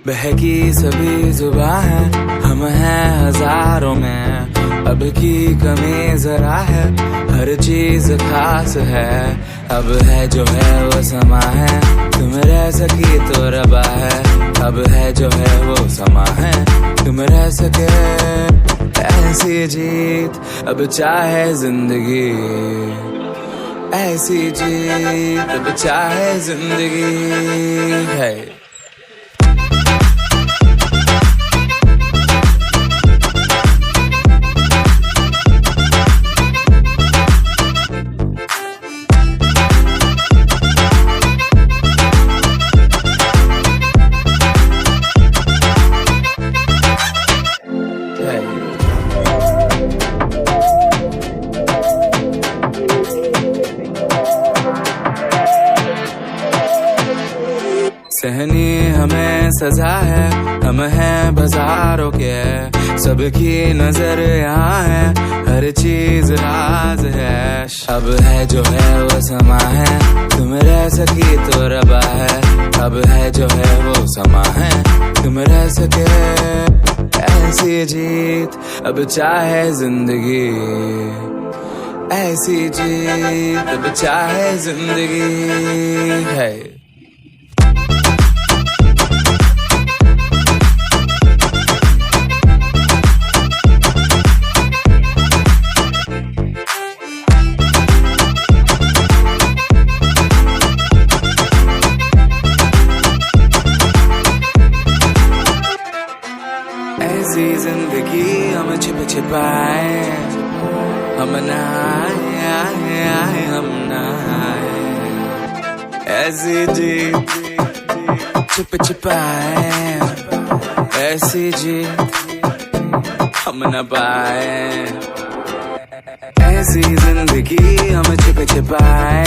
बहकी सभी जुबां है, हम हैं हजारों में। अब की कमी जरा है, हर चीज खास है। अब है जो है वो समा है, तुम रह सकी तो रबा है। अब है जो है वो समा है, तुम रह सके ऐसी जीत। अब चाहे जिंदगी ऐसी जीत, अब चाहे जिंदगी है। सहनी हमें सजा है, हम हैं बाजारों के। सबकी नजर यहाँ है, हर चीज राज है। अब है जो है वो समा है, तुम रह सकी तो रबा है। अब है जो है वो समा है, तुम रह सके ऐसी जीत। अब चाहे जिंदगी ऐसी जीत, अब चाहे जिंदगी है। ऐसी जिंदगी हम छिप छिपाए, हम ना आए, हम ना आए। ऐसी जीत छिप छिपाए, ऐसी जीत हम न पाए। ऐसी जिंदगी हम छिप छिपाए,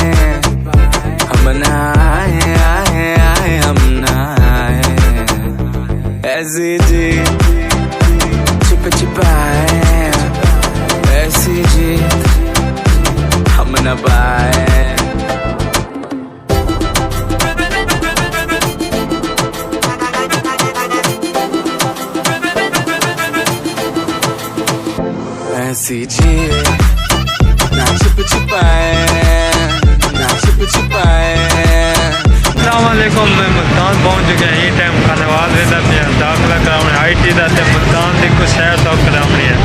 हम ना आए, हम ना आए। ऐसी जीत छिप छिपाए, ऐसी जीत हम न पाए। ऐसी जीत ना छिप छिपाए, ना छिप छिपाए। अस्सलामुअलैकुम, मैं मुल्तान पहुंच चुका है। ये टाइम खानेवाल रहता है, दाखिला कराने IT दा ते मुल्तान दी कुछ शहर तक कराने है।